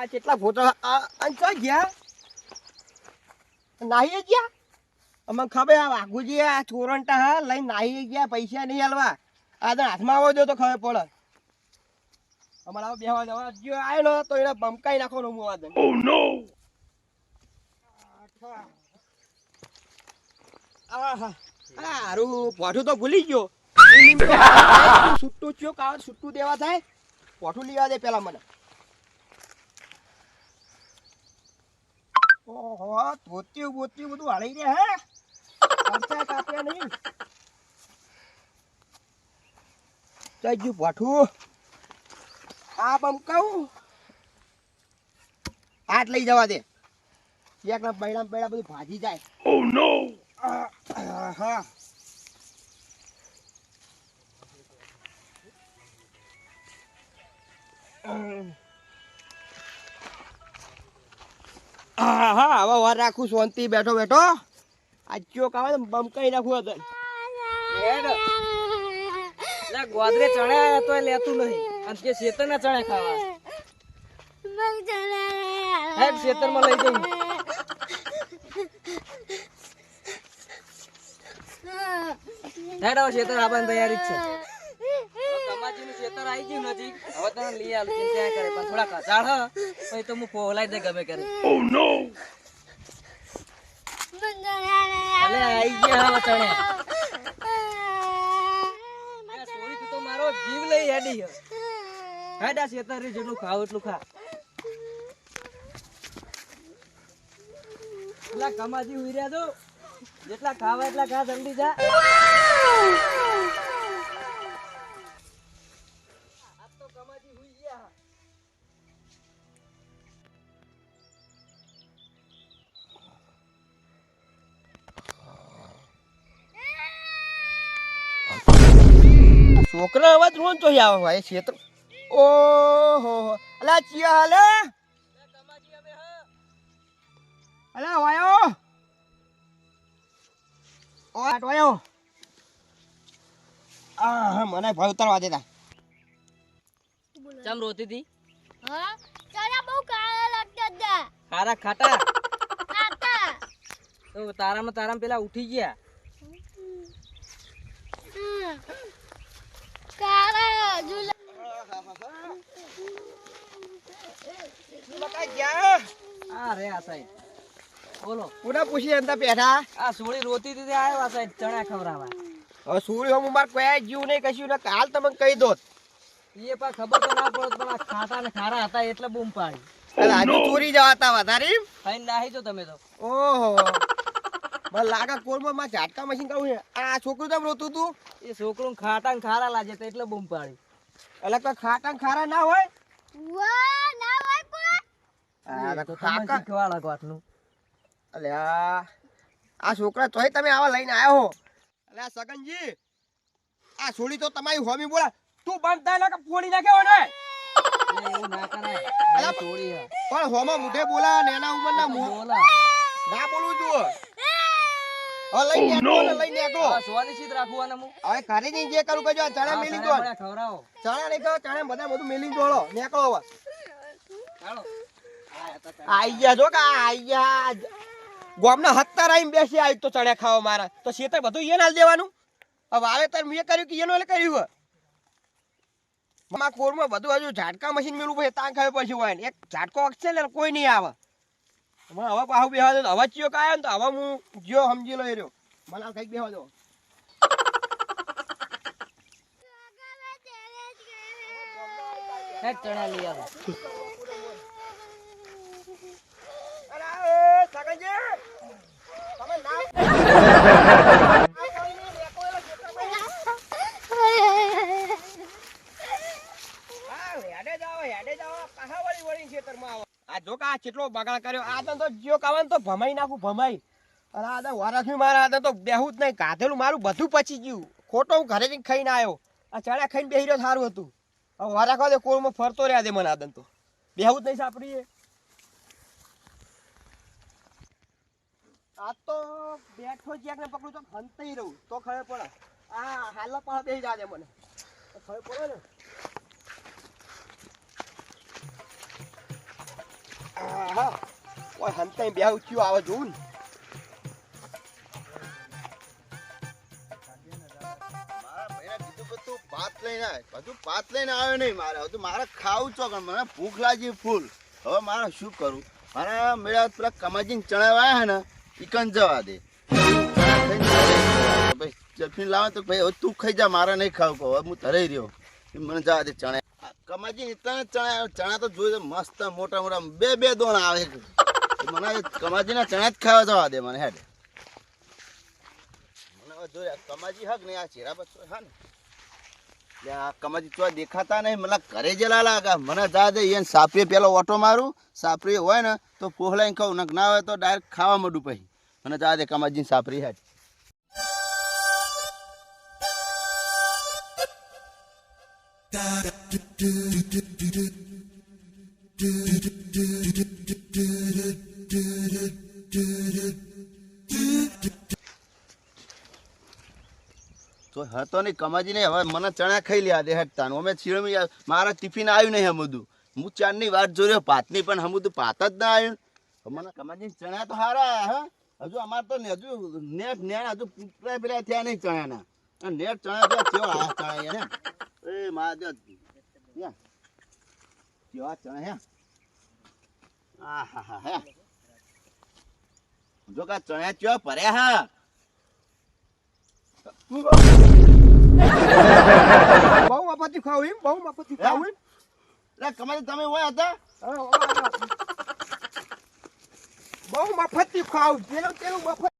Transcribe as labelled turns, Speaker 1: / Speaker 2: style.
Speaker 1: કેટલા ફોટા અંચો ગયા નાહી ગયા અમને ખબર આ વાઘુજી આ ચોરંટા હા લઈને નાહી ગયા પૈસા નહીં હાલવા આ તો હાથમાં આવો દો તો ખબર પડે અમારા બેહવા જવા જો આવ્યો ને તો એને બમકાઈ નાખવાનો હું વાદન ઓ નો આહા હારું પોઠું તો ભૂલી ગયો છૂટું થયો કાળ છૂટું દેવા થાય પોઠું લેવા દે પેલા મને ઓહો ધોતી બોતી બધું હાળી દે હે ખર્ચા કાપ્યા નહીં જઈ પોઠું આ બમકાવું હાથ લઈ જવા દે એકના બૈડા બૈડા બધું ભાજી જાય ઓ નો હા હા હવે વાર રાખું શાંતિ બેઠો બેઠો આજ ચોક આવે ને બમકાઈ નાખું હતું
Speaker 2: ગોદરે ચણ્યા તો લેતું નહીં અને કે શેતર ના ચણ્યા ખાવા શેતર માં લઈ જઈ હેડો શેતર આવવાની તૈયારી જ છે કમાજી નું શેતર આવી ગયું નજીક હવે તને લઈ આલું ચિંતા કરે પણ થોડા કચાળ હ પછી તો હું ફોલાઈ દે ગમે કરે ઓ નો અલે આવી ગયા હવે ચણ્યા સોરી તું તો મારો જીવ લઈ હેડી હેડા શેતર રે જેટલું ખાવ એટલું ખા એટલા કમાજી હુઈ રહ્યા છો જેટલા ખાવા એટલા ખા જલ્દી જા આજ તો કમાજી હુઈ ગયા
Speaker 1: છોકરા અવાજ રોન તો આવે ભાઈ ક્ષેત્ર ઓહો અલા ચિયા હાલે
Speaker 2: કમાજી હવે હ
Speaker 1: અલા વાયો ઓ આટવાયો આ મને ભાઈ ઉતારવા દેતા
Speaker 2: ચમ રોતી હતી
Speaker 3: હા તારા બહુ કાળા લાગતા હતા
Speaker 2: ખારા ખાટા
Speaker 3: કાકા
Speaker 2: તો તારામાં પેલા ઉઠી ગયા
Speaker 3: કાળા ઝુલા
Speaker 1: બકા ગયા
Speaker 2: આ રે આ સાઈડ બોલો
Speaker 1: પૂરા પૂછી અંતા બેઠા
Speaker 2: આ સોળી રોતી હતી આવ્યો આ સાઈડ ચણા ખવરાવા
Speaker 1: હવે સૂર્ય હું માર કોઈ જીવ નહીં કશું ને કાલ તમને કહી દોત
Speaker 2: એ પા ખબર તો ના પડત પણ આ ખાટા ને ખારા હતા એટલે બૂમ પાડી
Speaker 1: અરે આજુ ચોરી જવાતા વધારે
Speaker 2: ખાઈને નાહી જો તમે તો
Speaker 1: ઓહો મને લાગે કોરમાં માં ઝાટકા મશીન કહું છે આ છોકરું તમ રોતું તું
Speaker 2: એ છોકરું ખાટા ને ખારા લાગે તો એટલે બૂમ પાડી
Speaker 1: એટલે કોઈ ખાટા ને ખારા ના હોય
Speaker 3: વાહ ના હોય કોઈ
Speaker 1: આ
Speaker 2: તો
Speaker 1: તો
Speaker 2: તમે
Speaker 1: ખાકા
Speaker 2: શીખવાડા વાતનું
Speaker 1: અલે આ છોકરા તોય તમે આવા લઈને આવ્યો હો અલે આ સગનજી આ છોડી તો તમારી હોમી બોલા તું બંધ થાય ને કે ફોડી નાખ્યો ને
Speaker 2: એવું ના કરાય
Speaker 1: અલા,
Speaker 2: ચોરી હે
Speaker 1: પણ હોમાં મુઠે બોલા ને એના ઉંમરના મું
Speaker 2: બોલા
Speaker 1: ના બોલું તું હવે લઈ નેકો ને લઈ નેકો
Speaker 2: આ સોની સીધ રાખવાના હું
Speaker 1: હવે ઘરે જઈને જે કરું કજો ચણા મેલી દો
Speaker 2: ખવરાવો
Speaker 1: ચણા નહીં કહો ચણા બધા બધું મેલી દોડો નેકો હવે
Speaker 2: ચાલો
Speaker 1: આઈ ગયા જો કે આઈ ગયા ગોમના હત્તા રાઈમ બેસી આવી તો ચણ્યા ખાવા મારા તો શેતર બધું એને હાલ દેવાનું હવે વાવેતર મેં કર્યું કે એનો એટલે કર્યું મારા કોરમાં બધું હજુ ઝાટકા મશીન મેળવું પડે ત્યાં ખબર પડશે હોય ને એક ઝાટકો અક્ષે ને કોઈ નહીં આવે હવે પાછું બેહવા દો હવે ચિયો કાયો ને તો હવે હું જો સમજી લઈ રહ્યો મને કઈક બેહવા દો
Speaker 2: હેડ ચણા લઈ આવો
Speaker 1: અરે સગનજી તમે ના આ જો કા કેટલો બગાડ કર્યો આ તો જીઓ કાવન તો ભમાઈ નાખું ભમાઈ અરે આ તો વરખી મારા આ તો બેહું જ નહીં કાધેલું મારું બધું પચી ગયું ખોટો હું ઘરે જઈને ખાઈને આવ્યો આ ચણા ખાઈને બેહી રહ્યો સારું હતું હવે વરખવા દે કોળમાં ફરતો રહ્યા દે મને આદન તો બેહું જ નહીં સાપડીએ આ તો બેઠો જ્યાં ને પકડું તો હંતાઈ રહું તો ખબર પડે આ હાલ પણ બેહી જા દે મને ખબર પડે ને આહા. ઓય હંતાઈ બેહું થયું આવે જોઉં ને.
Speaker 4: મારા ભાઈને કીધું કે તું ભાત લઈને આય. બધું ભાત લઈને આવ્યો નહીં મારે. હવે તો મારે ખાવું છો કે મને ભૂખ લાગી ફૂલ. હવે મારે શું કરું? મારા મેળા પેલા કમાજીને ચણાવ્યા હે ને ઈકન જવા દે. ભાઈ જફીન લાવે તો ભાઈ હવે તું ખાઈ જા, મારે નહીં ખાવું કહું. હવે હું ધરાઈ રહ્યો. મને જવા દે ચણા. કમાજી ઇતના ચણા તો જોઈ મસ્ત મોટા મોટા બે દોણ આવે. મને કમાજીના ચણા જ ખાવા જવા દે મને હેડ. મને હવે જોયા કમાજી હક નહીં આ ચેરા બચ્ચો હા ને એટલે આ કમાજી તો દેખાતા નહીં. મને ઘરે જેલા લાગે. મને જા દે એને સાપરી પેલો ઓટો મારું. સાપરી હોય ને તો પોહલાઈને ખાઉં, ના હોય તો ડાયરેક્ટ ખાવા માંડું પછી. મને જા દે કમાજીની સાપરી હેડ. તો હતો નહીં કમાજી નહીં. હવે મને ચણા ખાઈ લ્યા દે હેઠતા. અમે છીણમી મારા ટિફિન આવ્યું નહીં હમુદું. હું ચારની વાત જોઈ રહ્યો ભાતની, પણ હમુદું ભાત જ ના આવ્યું. મને કમાજી ચણા તો સારા હા. હજુ અમારે તો હજુ નેટ હજુ પૂરા પેલા થયા નહીં ચણાના. નેટ ચણા કેવા ચણા ને એ મારા કેવા ચણા હે. આ હા હા હે જો કા ચણા કેવા ભર્યા હા.
Speaker 1: બહુ મફતી ખાવું એમ, બહુ મફતી ખાવું એમ.
Speaker 4: લે કમાજી તમે હોય હતા.
Speaker 1: બહુ મફતી ખાવું પેલું મફત